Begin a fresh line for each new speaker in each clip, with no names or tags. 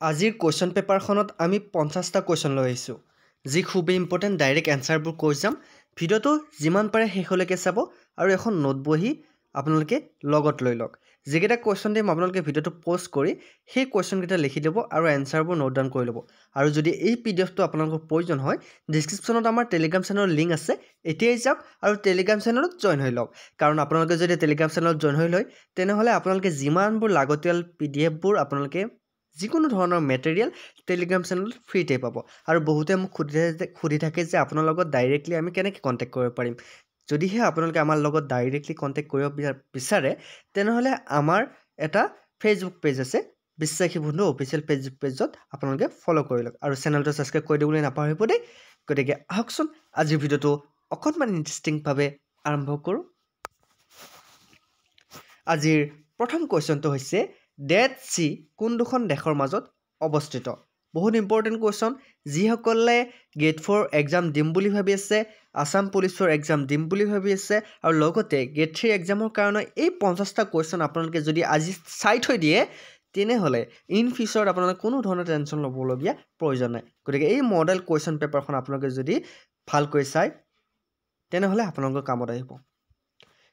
আজিৰ কুৱেশ্যন পেপাৰখনত আমি 50টা কুৱেশ্যন লৈ আহিছোঁ যি খুবেই ইম্পৰ্টেণ্ট ডাইৰেক্ট এনচাৰবোৰ কৈ যাম ভিডিঅ'টো যিমান পাৰে শেষলৈকে চাব আৰু এখন নোট বহি আপোনালোকে লগত লৈ লওক যিকেইটা কুৱেশ্যন দিম আপোনালোকে ভিডিঅ'টো প'জ কৰি সেই কুৱেশ্যনকেইটা লিখি দিব আৰু এনচাৰবোৰ নোট ডাউন কৰি ল'ব আৰু যদি এই পিডিএফটো আপোনালোকৰ প্ৰয়োজন হয় ডিছক্ৰিপশ্যনত আমাৰ টেলিগ্ৰাম চেনেলৰ লিংক আছে এতিয়াই যাওক আৰু টেলিগ্ৰাম চেনেলত জইন হৈ লওক কাৰণ আপোনালোকে যদি টেলিগ্ৰাম চেনেলত জইন হৈ লয় তেনেহ'লে আপোনালোকে যিমানবোৰ লাগতিয়াল পিডিএফবোৰ আপোনালোকে যিকোনো ধৰণৰ মেটেৰিয়েল টেলিগ্ৰাম চেনেলত ফ্ৰীতে পাব আৰু বহুতে মোক সুধি থাকে যে আপোনাৰ লগত ডাইৰেক্টলি আমি কেনেকৈ কণ্টেক্ট কৰিব পাৰিম যদিহে আপোনালোকে আমাৰ লগত ডাইৰেক্টলি কণ্টেক্ট কৰিব বিচাৰে তেনেহ'লে আমাৰ এটা ফেচবুক পেজ আছে বিশ্বাসী বন্ধু অফিচিয়েল ফেচবুক পেজত আপোনালোকে ফ'ল' কৰি লওক আৰু চেনেলটো ছাবস্ক্ৰাইব কৰি দিবলৈ নাপাহৰিব দেই গতিকে আহকচোন আজিৰ ভিডিঅ'টো অকণমান ইণ্টাৰেষ্টিংভাৱে আৰম্ভ কৰোঁ আজিৰ প্ৰথম কুৱেশ্যনটো হৈছে ডেড চি কোন দুখন দেশৰ মাজত অৱস্থিত বহুত ইম্পৰ্টেণ্ট কুৱেশ্যন যিসকলে গেট 4 এক্সাম দিম বুলি ভাবি আছে আছাম পুলিচৰ এক্সাম দিম বুলি ভাবি আছে আৰু লগতে গেট 3 এক্সামৰ কাৰণে এই 50টা কুৱেশ্যন আপোনালোকে যদি আজি চাই থৈ দিয়ে তেনেহ'লে ইন ফিউচাৰত আপোনালোকে কোনো ধৰণৰ টেনশ্যন ল'বলগীয়া প্ৰয়োজন নাই গতিকে এই মডেল কুৱেশ্যন পেপাৰখন আপোনালোকে যদি ভালকৈ চায় তেনেহ'লে আপোনালোকৰ কামত আহিব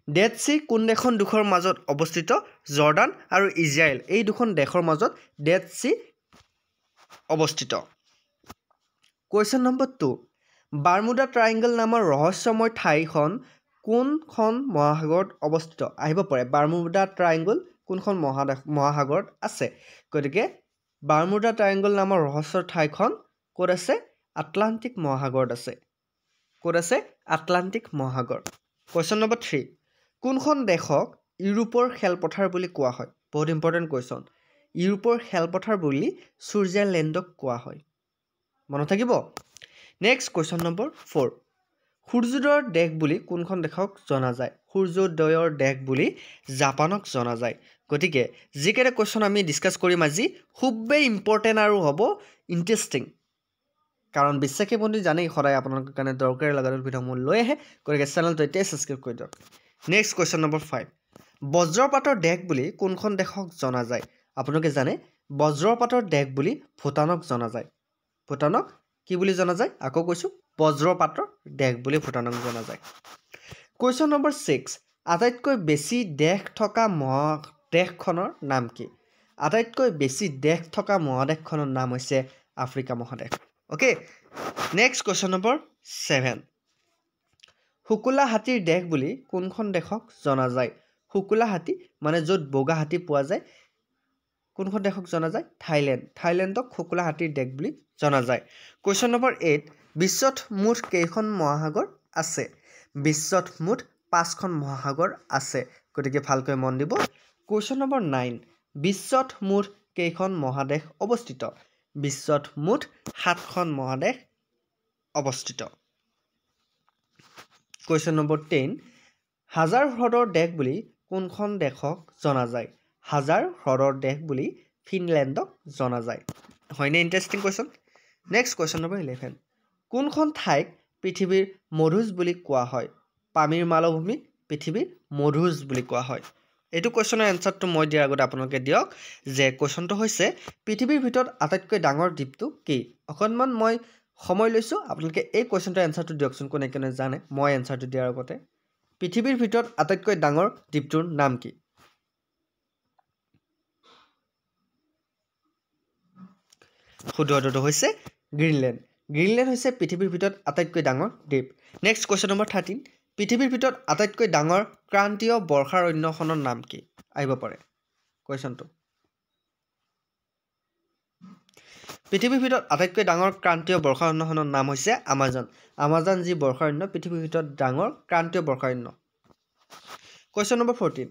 ডেড চি কোন দেশৰ মাজত অৱস্থিত জৰ্ডান আৰু ইজৰাইল এই দুখন দেশৰ মাজত ডেড চি অৱস্থিত কুৱেশ্যন নম্বৰ 2 বাৰ্মুডা ট্ৰাইংগল নামৰ ৰহস্যময় ঠাইখন কোনখন মহাসাগৰত অৱস্থিত আহিব পাৰে বাৰ্মুডা ট্ৰাইংগল কোনখন মহাসাগৰত আছে গতিকে বাৰ্মুডা ট্ৰাইংগল নামৰ ৰহস্যৰ ঠাইখন ক'ত আছে আটলাণ্টিক মহাসাগৰত আছে ক'ত আছে আটলাণ্টিক মহাসাগৰ কুৱেশ্যন নম্বৰ 3 কোনখন দেশক ইউৰোপৰ খেলপথাৰ বুলি কোৱা হয় বহুত ইম্পৰ্টেণ্ট কুৱেশ্যন ইউৰোপৰ খেলপথাৰ বুলি ছুইজাৰলেণ্ডক কোৱা হয় মনত থাকিব নেক্সট কুৱেশ্যন নম্বৰ 4 সূৰ্যোদয়ৰ দেশ বুলি কোনখন দেশক জনা যায় সূৰ্যোদয়ৰ দেশ বুলি জাপানক জনা যায় গতিকে যিকেইটা কুৱেশ্যন আমি ডিছকাছ কৰিম আজি খুবেই ইম্পৰ্টেণ্ট আৰু হ'ব ইণ্টাৰেষ্টিং কাৰণ বিশ্বাসী বন্ধু জানেই সদায় আপোনালোকৰ কাৰণে দৰকাৰী লগা ভিডিঅ'সমূহ লৈ আহে গতিকে চেনেলটো এতিয়াই ছাবস্ক্ৰাইব কৰি দিয়ক নেক্সট কুৱেশ্যন নম্বৰ 5 বজ্ৰপাতৰ দেশ বুলি কোনখন দেশক জনা যায় আপোনালোকে জানে বজ্ৰপাতৰ দেশ বুলি ভূটানক জনা যায় ভূটানক কি বুলি জনা যায় আকৌ কৈছোঁ বজ্ৰপাতৰ দেশ বুলি ভূটানক জনা যায় কুৱেশ্যন নম্বৰ 6 আটাইতকৈ বেছি দেশ থকা মহাদেশখনৰ নাম কি আটাইতকৈ বেছি দেশ থকা মহাদেশখনৰ নাম হৈছে আফ্ৰিকা মহাদেশ অ'কে নেক্সট কুৱেশ্যন নম্বৰ 7 শুকুলা হাতীৰ দেশ বুলি কোনখন দেশক জনা যায় শুকুলা হাতী মানে য'ত বগা হাতী পোৱা যায় কোনখন দেশক জনা যায় থাইলেণ্ডক শুকুলা হাতীৰ দেশ বুলি জনা যায় কুৱেশ্যন নম্বৰ 8 বিশ্বত মুঠ কেইখন মহাসাগৰ আছে বিশ্বত মুঠ 5খন মহাসাগৰ আছে গতিকে ভালকৈ মন দিব কুৱেশ্যন নম্বৰ 9 বিশ্বত মুঠ কেইখন মহাদেশ অৱস্থিত বিশ্বত মুঠ 7খন মহাদেশ অৱস্থিত কুৱেশ্যন নম্বৰ 10 হাজাৰ হ্ৰদৰ দেশ বুলি কোনখন দেশক জনা যায় হাজাৰ হ্ৰদৰ দেশ বুলি ফিনলেণ্ডক জনা যায় হয়নে interesting question next question number 11 কোনখন ঠাইক পৃথিৱীৰ মধুজ বুলি কোৱা হয় পামিৰ মালভূমি পৃথিৱীৰ মধুজ বুলি কোৱা হয় এইটো কুৱেশ্যনৰ এনচাৰটো মই দিয়াৰ আগতে আপোনালোকে দিয়ক যে কুৱেশ্যনটো হৈছে পৃথিৱীৰ ভিতৰত আটাইতকৈ ডাঙৰ দ্বীপটো কি অকণমান মই সময় লৈছোঁ আপোনালোকে এই কুৱেশ্যনটোৰ এনচাৰটো দিয়কচোন কোনে কোনে জানে মই এনচাৰটো দিয়াৰ আগতে পৃথিৱীৰ ভিতৰত আটাইতকৈ ডাঙৰ দ্বীপটোৰ নাম কি শুদ্ধ উত্তৰটো হৈছে গ্ৰীণলেণ্ড হৈছে পৃথিৱীৰ ভিতৰত আটাইতকৈ ডাঙৰ দ্বীপ নেক্সট কুৱেশ্যন নম্বৰ 13 পৃথিৱীৰ ভিতৰত আটাইতকৈ ডাঙৰ ক্ৰান্তীয় বৰ্ষাৰণ্যখনৰ নাম কি আহিব পাৰে কুৱেশ্যনটো পৃথিৱীৰ ভিতৰত আটাইতকৈ ডাঙৰ ক্ৰান্তীয় বৰ্ষাৰণ্যখনৰ নাম হৈছে আমাজন যি বৰ্ষাৰণ্য পৃথিৱীৰ ভিতৰত ডাঙৰ ক্ৰান্তীয় বৰ্ষাৰণ্য কুৱেশ্যন নম্বৰ 14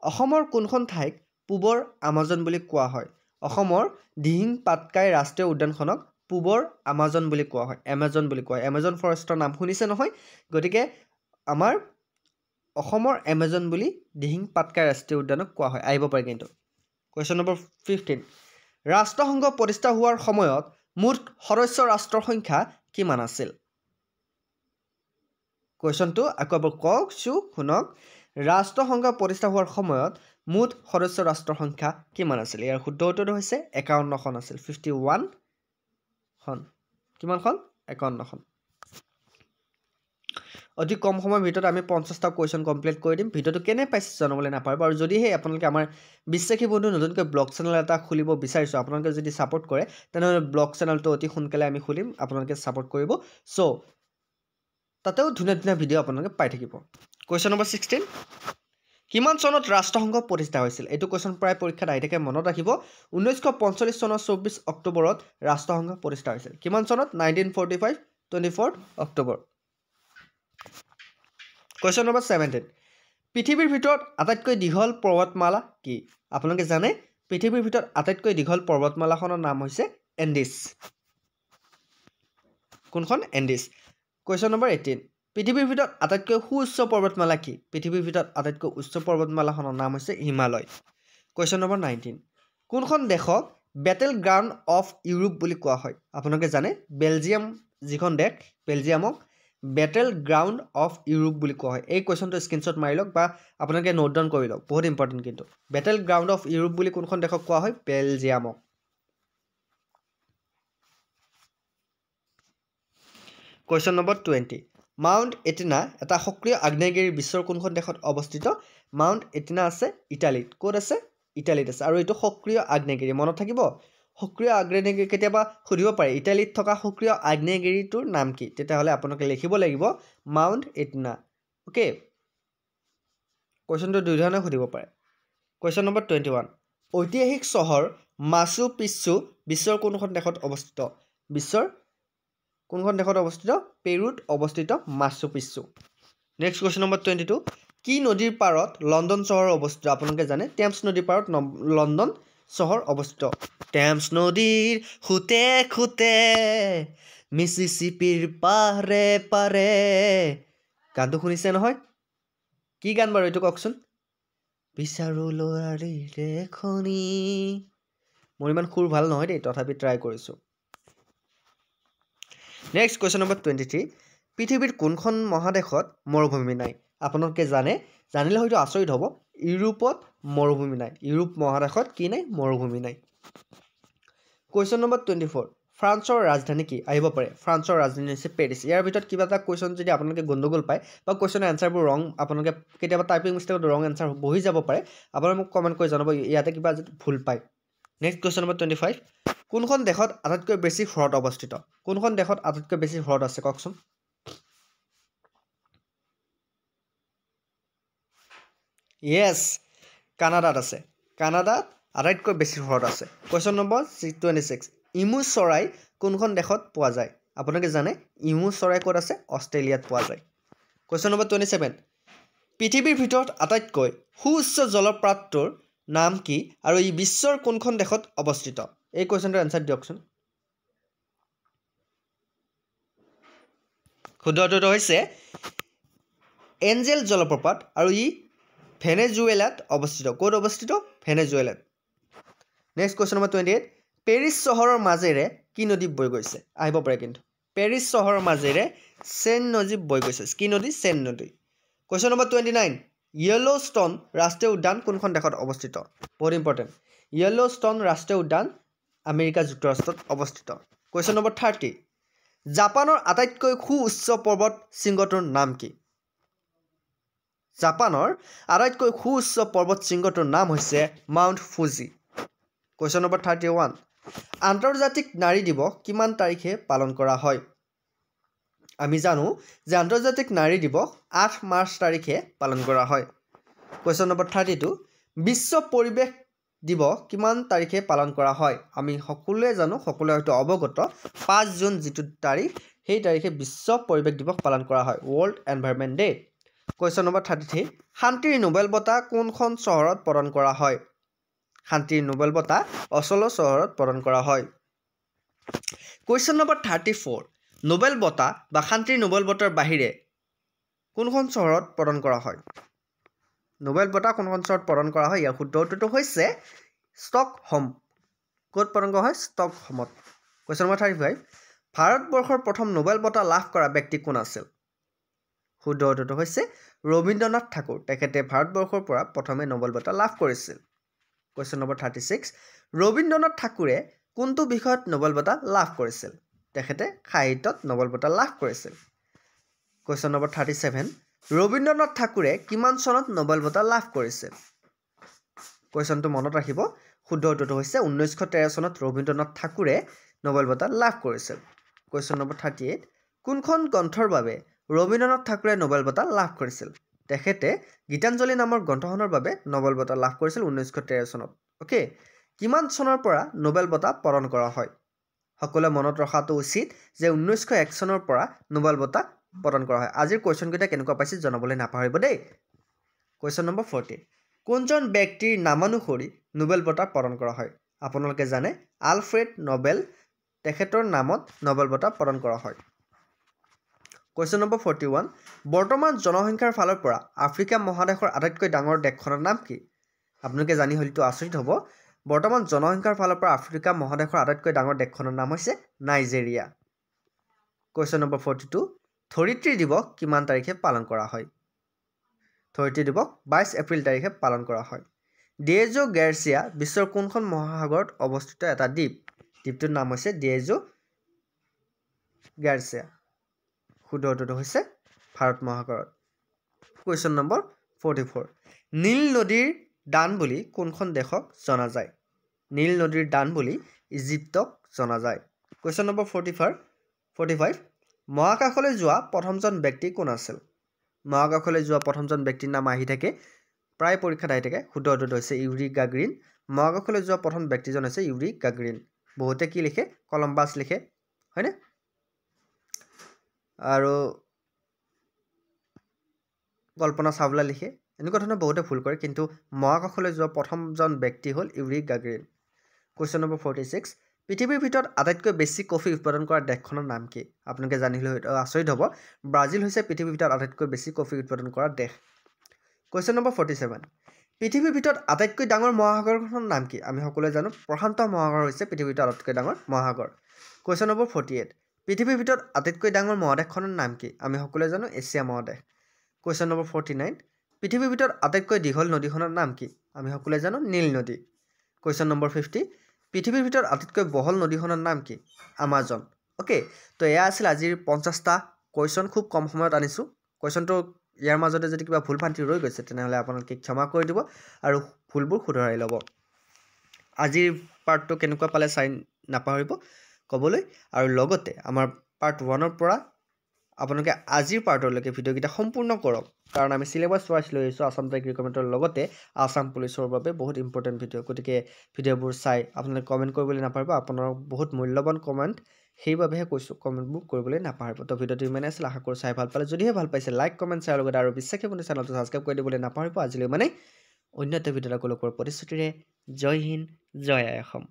অসমৰ কোনখন ঠাইক পূবৰ আমাজন বুলি কোৱা হয় অসমৰ দিহিং পাটকাই ৰাষ্ট্ৰীয় উদ্যানখনক পূবৰ আমাজন বুলি কোৱা হয় এমাজন ফৰেষ্টৰ নাম শুনিছে নহয় গতিকে আমাৰ অসমৰ এমাজন বুলি দিহিং পাটকাই ৰাষ্ট্ৰীয় উদ্যানক কোৱা হয় আহিব পাৰে কিন্তু কুৱেশ্যন নম্বৰ 15 ৰাষ্ট্ৰসংঘ প্ৰতিষ্ঠা হোৱাৰ সময়ত মুঠ সদস্য ৰাষ্ট্ৰৰ সংখ্যা কিমান আছিল কুৱেশ্যনটো আকৌ এবাৰ কওকচোন শুনক ৰাষ্ট্ৰসংঘ প্ৰতিষ্ঠা হোৱাৰ সময়ত মুঠ সদস্য ৰাষ্ট্ৰৰ সংখ্যা কিমান আছিল ইয়াৰ শুদ্ধ উত্তৰটো হৈছে 51খন আছিল 51 খন কিমানখন 51খন অতি কম সময়ৰ ভিতৰত আমি 50টা কোৱেশ্চন কমপ্লিট কৰি দিম ভিডিঅ'টো কেনে পাইছে জনাবলৈ নাপাহৰিব আৰু যদিহে আপোনালোকে আমাৰ বিশ্বাসী বন্ধু নতুনকৈ ব্লগ চেনেল এটা খুলিব বিচাৰিছো আপোনালোকে যদি সাপোৰ্ট কৰে তেনেহ'লে ব্লগ চেনেলটো অতি সোনকালে আমি খুলিম আপোনালোকে সাপোৰ্ট কৰিব সো তাতেও ধুনীয়া ভিডিঅ' আপোনালোকে পাই থাকিব কোৱেশ্চন নম্বৰ 16 কিমান চনত ৰাষ্ট্ৰসংঘ প্ৰতিষ্ঠা হৈছিল এইটো কোৱেশ্চন প্ৰায় পৰীক্ষাত আহি থাকে মনত ৰাখিব 1945 চনৰ 24 অক্টোবৰত ৰাষ্ট্ৰসংঘ প্ৰতিষ্ঠা হৈছিল কিমান চনত 1945 24 অক্টোবৰ কোৱেশ্চন নম্বৰ 17 পৃথিৱীৰ ভিতৰত আটাইতকৈ দীঘল পৰ্বতমালা কি আপোনালোকে জানে পৃথিৱীৰ ভিতৰত আটাইতকৈ দীঘল পৰ্বতমালাখনৰ নাম হৈছে এণ্ডিছ কোনখন এণ্ডিছ কোৱেশ্চন নম্বৰ 18 পৃথিৱীৰ ভিতৰত আটাইতকৈ সুউচ্চ পৰ্বতমালা কি পৃথিৱীৰ ভিতৰত আটাইতকৈ উচ্চ পৰ্বতমালাখনৰ নাম হৈছে হিমালয় কোৱেশ্চন নম্বৰ 19 কোনখন দেশক বেটেল গ্ৰাউণ্ড অফ ইউৰোপ বুলি কোৱা হয় আপোনালোকে জানে বেলজিয়াম যিখন দেশ বেলজিয়ামক বেটেল গ্ৰাউণ্ড অফ ইউৰোপ বুলি কোৱা হয় এই কোৱেশ্চনটো স্ক্ৰীনশ্বট মাৰি লওক বা আপোনালোকে নোট ডাউন কৰি লওক বহুত ইম্পৰ্টেণ্ট কিন্তু বেটেল গ্ৰাউণ্ড অফ ইউৰোপ বুলি কোনখন দেশক কোৱা হয় বেলজিয়ামক কোৱেশ্চন নম্বৰ 20 মাউণ্ট এটিনা এটা সক্ৰিয় আগ্নেয়গিৰি বিশ্বৰ কোনখন দেশত অৱস্থিত মাউণ্ট এটিনা আছে ইটালীত ক'ত আছে ইটালীত আছে আৰু এইটো সক্ৰিয় আগ্নেয়গিৰি মনত থাকিব সক্ৰিয় আগ্নেয়গিৰি কেতিয়াবা সুধিব পাৰে ইটালীত থকা সক্ৰিয় আগ্নেয়গিৰিটোৰ নাম কি তেতিয়াহ'লে আপোনালোকে লিখিব লাগিব মাউণ্ট এটিনা ওকে কোৱেশ্চনটো দুই ধৰণে সুধিব পাৰে কোৱেশ্চন নম্বৰ 21 ঐতিহাসিক চহৰ মাচু পিচ্চু বিশ্বৰ কোনখন দেশত অৱস্থিত বিশ্বৰ কোনখন দেশত অৱস্থিত পেৰুত অৱস্থিত Machchhu Picchu next question number 22 কি নদীৰ পাৰত লণ্ডন চহৰ অৱস্থিত আপোনালোকে জানে টেমছ নদীৰ পাৰত লণ্ডন চহৰ অৱস্থিত টেমছ নদীৰ খুতে খুতে মিছিছিপিৰ পাৰে পাৰে গানটো শুনিছে নহয় কি গান বাৰু এইটো কওকচোন বিচাৰো লৰাৰি ৰেখনি মোৰ ইমান সুৰ ভাল নহয় দেই তথাপি ট্ৰাই কৰিছো নেক্সট কোৱেশ্চন নম্বৰ 23 পৃথিৱীৰ কোনখন মহাদেশত মৰুভূমি নাই আপোনালোকে জানিলে হয়তো আচৰিত হ'ব ইউৰোপত মৰুভূমি নাই ইউৰোপ মহাদেশত কি নাই মৰুভূমি নাই কোৱেশ্চন নম্বৰ 24 ফ্ৰান্সৰ ৰাজধানী কি আহিব পাৰে ফ্ৰান্সৰ ৰাজধানী হৈছে পেৰিছ ইয়াৰ ভিতৰত কিবা এটা কোৱেশ্চন যদি আপোনালোকে গণ্ডগোল পায় বা কোৱেশ্চনৰ এনসাৰবোৰ ৰং আপোনালোকে কেতিয়াবা টাইপিং মিষ্টেকত ৰং এনসাৰ বহি যাব পাৰে আপোনালোকে মোক কমেণ্ট কৰি জনাব ইয়াতে কিবা যদি ভুল পায় নেক্সট কোৱেশ্চন নম্বৰ 25 কোনখন দেশত আটাইতকৈ বেছি হ্ৰদ অৱস্থিত কোনখন দেশত আটাইতকৈ বেছি হ্ৰদ আছে কওকচোন ইয়েছ কানাডাত আছে কানাডাত আটাইতকৈ বেছি হ্ৰদ আছে কোৱেশ্চন নম্বৰ 26 ইমু চৰাই কোনখন দেশত পোৱা যায় আপোনালোকে জানে ইমু চৰাই ক'ত আছে অষ্ট্ৰেলিয়াত পোৱা যায় কোৱেশ্চন নম্বৰ 27 পৃথিৱীৰ ভিতৰত আটাইতকৈ সুউচ্চ জলপ্ৰপাতৰ নাম কি আৰু ই বিশ্বৰ কোনখন দেশত অৱস্থিত এই কোৱেশ্চনটোৰ এনসাৰ দিয়কচোন শুদ্ধ উত্তৰটো হৈছে এঞ্জেল জলপ্ৰপাত আৰু ই ভেনেজুৱেলাত অৱস্থিত ক'ত অৱস্থিত ভেনেজুৱেলাত নেক্সট কোৱেশ্চন নম্বৰ 28 পেৰিছ চহৰৰ মাজেৰে কি নদী বৈ গৈছে আহিব পাৰে কিন্তু পেৰিছ চহৰৰ মাজেৰে চেন নদী বৈ গৈছে কি নদী চেন নদী কোৱেশ্চন নম্বৰ 29 য়েলোষ্টন ৰাষ্ট্ৰীয় উদ্যান কোনখন দেশত অৱস্থিত বহুত ইম্পৰ্টেণ্ট য়েলোষ্টন ৰাষ্ট্ৰীয় উদ্যান আমেৰিকা যুক্তৰাষ্ট্ৰত অৱস্থিত কোৱেশ্চন নম্বৰ 30 জাপানৰ আটাইতকৈ সুউচ্চ পৰ্বত শৃংগটোৰ নাম কি জাপানৰ আটাইতকৈ সুউচ্চ পৰ্বত শৃংগটোৰ নাম হৈছে মাউণ্ট ফুজি কোৱেশ্চন নম্বৰ 31 আন্তৰ্জাতিক নাৰী দিৱস কিমান তাৰিখে পালন কৰা হয় আমি জানো যে আন্তৰ্জাতিক নাৰী দিৱস 8 মাৰ্চ তাৰিখে পালন কৰা হয় কোৱেশ্চন নম্বৰ 32 বিশ্ব পৰিৱেশ দিৱস কিমান তাৰিখে পালন কৰা হয় আমি সকলোৱে জানো সকলোৱে হয়তো অৱগত 5 জুন যিটো তাৰিখ সেই তাৰিখে বিশ্ব পৰিৱেশ দিৱস পালন কৰা হয় world environment day question number 33 শান্তিৰ নোবেল বঁটা কোনখন চহৰত প্ৰদান কৰা হয় শান্তিৰ নোবেল বঁটা অছলো চহৰত প্ৰদান কৰা হয় কোৱেশ্চন নম্বৰ 34 নোবেল বঁটা বা শান্তিৰ নোবেল বঁটাৰ বাহিৰে কোনখন চহৰত প্ৰদান কৰা হয় নোবেল বঁটা কোনখন চহৰত প্ৰদান কৰা হয় ইয়াৰ শুদ্ধ উত্তৰটো হৈছে ষ্টকহোম ক'ত প্ৰদান কৰা হয় ষ্টকহোমত কোৱেশ্চন নম্বৰ 35 ভাৰতবৰ্ষৰ প্ৰথম নোবেল বঁটা লাভ কৰা ব্যক্তি কোন আছিল শুদ্ধ উত্তৰটো হৈছে ৰবীন্দ্ৰনাথ ঠাকুৰ তেখেতে ভাৰতবৰ্ষৰ পৰা প্ৰথমে নোবেল বঁটা লাভ কৰিছিল কুৱেশ্যন নম্বৰ 36 ৰবীন্দ্ৰনাথ ঠাকুৰে কোনটো বিষয়ত নোবেল বঁটা লাভ কৰিছিল তেখেতে সাহিত্যত নোবেল বঁটা লাভ কৰিছিল কুৱেশ্যন নম্বৰ 37 ৰবীন্দ্ৰনাথ ঠাকুৰে কিমান চনত নোবেল বঁটা লাভ কৰিছিল কুৱেশ্যনটো মনত ৰাখিব শুদ্ধ উত্তৰটো হৈছে 1913 চনত ৰবীন্দ্ৰনাথ ঠাকুৰে নোবেল বঁটা লাভ কৰিছিল কুৱেশ্যন নম্বৰ 38 কোনখন গ্ৰন্থৰ বাবে ৰবীন্দ্ৰনাথ ঠাকুৰে নোবেল বঁটা লাভ কৰিছিল তেখেতে গীতাঞ্জলি নামৰ গ্ৰন্থখনৰ বাবে নোবেল বঁটা লাভ কৰিছিল 1913 চনত ওকে কিমান চনৰ পৰা নোবেল বঁটা প্ৰদান কৰা হয় সকলোৱে মনত ৰখাটো উচিত যে 1901 চনৰ পৰা নোবেল বঁটা প্ৰদান কৰা হয় আজিৰ কোৱেশ্যনকেইটা কেনেকুৱা পাইছে জনাবলৈ নাপাহৰিব দেই কুৱেশ্যন নম্বৰ 40 কোনজন ব্যক্তিৰ নামানুসৰি নোবেল বঁটা প্ৰদান কৰা হয় আপোনালোকে জানে আলফ্ৰেড নোবেল তেখেতৰ নামত নোবেল বঁটা প্ৰদান কৰা হয় কুৱেশ্যন নম্বৰ 41 বৰ্তমান জনসংখ্যাৰ ফালৰ পৰা আফ্ৰিকা মহাদেশৰ আটাইতকৈ ডাঙৰ দেশখনৰ নাম কি আপোনালোকে জানি হয়তো আচৰিত হ'ব বৰ্তমান জনসংখ্যাৰ ফালৰ পৰা আফ্ৰিকা মহাদেশৰ আটাইতকৈ ডাঙৰ দেশখনৰ নাম হৈছে নাইজেৰিয়া কুৱেশ্যন নম্বৰ 42 ধৰিত্ৰী দিৱস কিমান তাৰিখে পালন কৰা হয় ধৰিত্ৰী দিৱস 22 এপ্ৰিল তাৰিখে পালন কৰা হয় ডিয়েজো গাৰ্চিয়া বিশ্বৰ কোনখন মহাসাগৰত অৱস্থিত এটা দ্বীপ দ্বীপটোৰ নাম হৈছে ডিয়েজো গাৰ্চিয়া শুদ্ধ উত্তৰটো হৈছে ভাৰত মহাসাগৰত কুৱেশ্যন নম্বৰ 44 নীল নদীৰ দান বুলি কোনখন দেশক জনা যায় নীল নদীৰ দান বুলি ইজিপ্তক জনা যায় কুৱেশ্যন নম্বৰ 45 মহাকাশলৈ যোৱা প্ৰথমজন ব্যক্তি কোন আছিল মহাকাশলৈ যোৱা প্ৰথমজন ব্যক্তিৰ নাম আহি থাকে প্ৰায় পৰীক্ষাত আহি থাকে শুদ্ধ উত্তৰটো হৈছে ইউৰি গাগৰিন মহাকাশলৈ যোৱা প্ৰথম ব্যক্তিজন হৈছে ইউৰি গাগৰিন বহুতে কি লিখে কলম্বাছ লিখে হয়নে আৰু কল্পনা চাওলা লিখে এনেকুৱা ধৰণৰ বহুতে ভুল কৰে কিন্তু মহাকাশলৈ যোৱা প্ৰথমজন ব্যক্তি হ'ল ইউৰি গাগৰিন কুৱেশ্যন নম্বৰ 46 পৃথিৱীৰ ভিতৰত আটাইতকৈ বেছি কফি উৎপাদন কৰা দেশখনৰ নাম কি আপোনালোকে জানিলে আচৰিত হ'ব ব্ৰাজিল হৈছে পৃথিৱীৰ ভিতৰত আটাইতকৈ বেছি কফি উৎপাদন কৰা দেশ কুৱেশ্যন নম্বৰ 47 পৃথিৱীৰ ভিতৰত আটাইতকৈ ডাঙৰ মহাসাগৰখনৰ নাম কি আমি সকলোৱে জানো প্ৰশান্ত মহাসাগৰ হৈছে পৃথিৱীৰ ভিতৰত আটাইতকৈ ডাঙৰ মহাসাগৰ কুৱেশ্যন নম্বৰ 48 পৃথিৱীৰ ভিতৰত আটাইতকৈ ডাঙৰ মহাদেশখনৰ নাম কি আমি সকলোৱে জানো এছিয়া মহাদেশ কুৱেশ্যন নম্বৰ 49 পৃথিৱীৰ ভিতৰত আটাইতকৈ দীঘল নদীখনৰ নাম কি আমি সকলোৱে জানো নীল নদী কুৱেশ্যন নম্বৰ 50 পৃথিৱীৰ ভিতৰত আটাইতকৈ বহল নদীখনৰ নাম কি আমাজন ওকে তো এয়া আছিল আজিৰ 50টা কুৱেশ্যন খুব কম সময়ত আনিছোঁ কুৱেশ্যনটো ইয়াৰ মাজতে যদি কিবা ভুল ভ্ৰান্তি ৰৈ গৈছে তেনেহ'লে আপোনালোকে ক্ষমা কৰি দিব আৰু ভুলবোৰ শুধৰাই ল'ব আজিৰ পাৰ্টটো কেনেকুৱা পালে চাই নাপাহৰিব ক'বলৈ আৰু লগতে আমাৰ পাৰ্ট 1ৰ পৰা আপোনালোকে আজিৰ পাৰ্টলৈকে ভিডিঅ'কেইটা সম্পূৰ্ণ কৰক কাৰণ আমি চিলেবাছ ৱাইজ লৈ আহিছোঁ আসাম টাইপ ৰিকমেণ্ডৰ লগতে আসাম পুলিচৰ বাবে বহুত ইম্পৰ্টেণ্ট ভিডিঅ' গতিকে ভিডিঅ'বোৰ চাই আপোনালোকে কমেণ্ট কৰিবলৈ নাপাহৰিব আপোনাৰ বহুত মূল্যৱান কমেণ্ট সেইবাবেহে কৈছোঁ কমেণ্টবোৰ কৰিবলৈ নাপাহৰিব তো ভিডিঅ'টো ইমানে আছিল আশা কৰোঁ চাই ভাল পালে যদিহে ভাল পাইছে লাইক কমেণ্ট শ্বেয়াৰ লগতে আৰু বিশ্বাসী বন্ধু চেনেলটো ছাবস্ক্ৰাইব কৰি দিবলৈ নাপাহৰিব আজিলৈ মানে অন্য এটা ভিডিঅ'ত আকৌ লগ পোৱাৰ প্ৰতিশ্ৰুতিৰে জয় হিন্দ জয় আই অসম